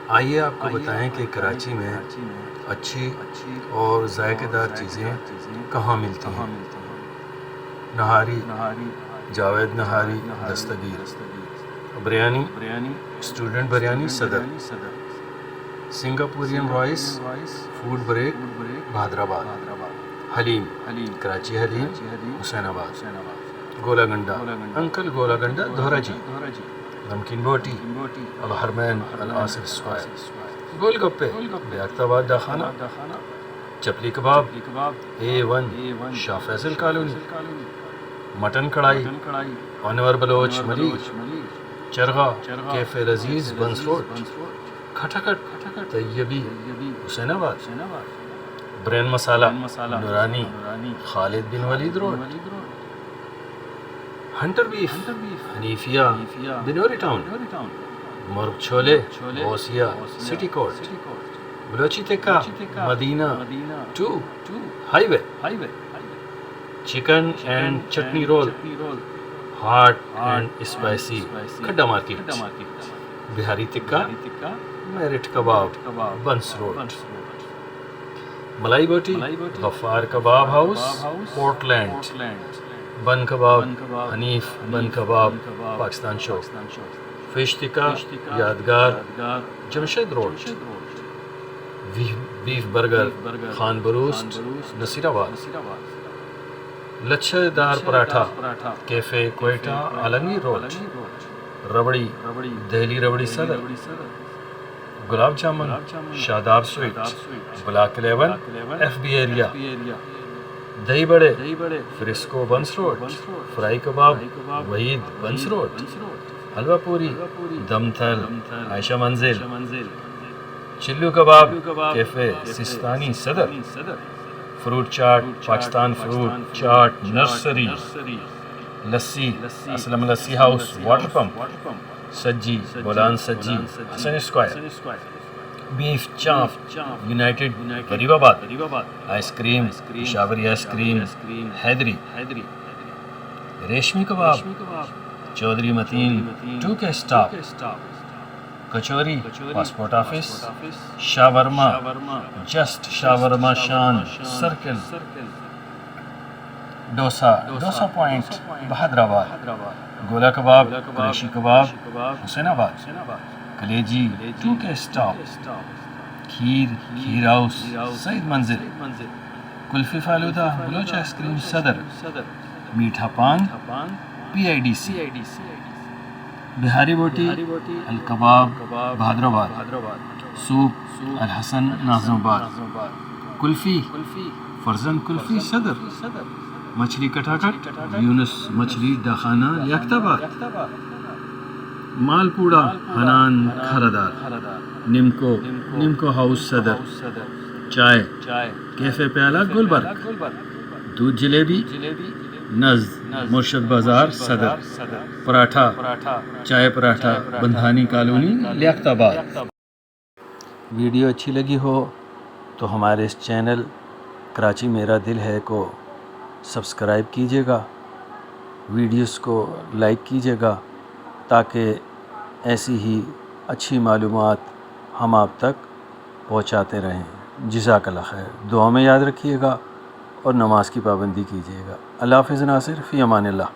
آئیے آپ کو بتائیں کہ کراچی میں اچھی اور ذائقے دار چیزیں کہاں ملتی ہیں۔ نہاری جاوید نہاری دستگیر، بریانی اسٹوڈنٹ بریانی صدر، سنگاپورین رائس فوڈ بریک بہادرآباد، حلیم کراچی حلیم حسین آباد، گولا گنڈا انکل گولا گنڈا دھورا جی، نمکین بوٹی الحرمین الآصر اسکوائر، گول گپے بیاکت آباد ڈاخانہ، chapli kebab A1 Shah Faisal colony, mutton karahi Anwar Baloch ملی، chargha cafe Lazeez Burns road, کھٹکٹ Tayyabi Hussainabad, brain masala Noorani Khalid bin Walid road, hunter beef Hanifia Banuri town, murgh chole Ghousia city court, Balochi tikka Madina 2 highway, chicken and chutney roll hot and spicy Khadda market, Bihari tikka Meerut kebab Burns road, malai boti Ghaffar kebab house port land, بن کباب Hanif bun کباب پاکستان شو، fish tikka Yadgar Jamshed road, beef burger Khan broast Nasirabad, لچھے دار paratha cafe Quetta Alamgir road, rabri Delhi rabri Saddar, gulab jamun Shadab sweet block 11 FB area, dahi bade Frisco Burns road, fry کباب Waheed Burns road, halwa puri دم تھل عائشہ منزل، چلو کباب cafe Sistani Saddar, fruit chaat Pakistan fruit chaat nursery, lassi Aslam lassi house water pump, sajji Bolan sajji Hassan square, beef chanp united Gharibabad, ice cream Peshawari ice cream Haidari, reshmi kebab Chaudhry Mateen 2K stop, kachori passport office, shawarma just shawarma Shan circle, dosa point Bahadurabad, گولا کباب قریشی کباب حسین آباد، کلیجی 2K stop, کھیر house سعید منزل، kulfi falooda Baloch ice cream صدر، میٹھا پان PIDC، Bihari بوٹی الکباب Bahadurabad, soup الحسن ناظم آباد، کلفی فرزن کلفی صدر، مچھلی کٹاکٹ یونس مچھلی ڈاخانہ لیاقت آباد، مال پوڑا حنان کھردار، نمکو ہاؤس صدر، چائے کیفے پیالہ گلبرگ، دودھ جلیبی نزد مرشد بازار صدر، پراٹھا چائے پراٹھا بندھانی کالونی لیاقت آباد۔ ویڈیو اچھی لگی ہو تو ہمارے اس چینل کراچی میرا دل ہے کو سبسکرائب کیجیے گا، ویڈیوز کو لائک کیجیے گا تاکہ ایسی ہی اچھی معلومات ہم آپ تک پہنچاتے رہیں۔ جزاک اللہ خیر، دعا میں یاد رکھیے گا اور نماز کی پابندی کیجیے گا۔ اللہ حافظ ناصر، فی امان اللہ۔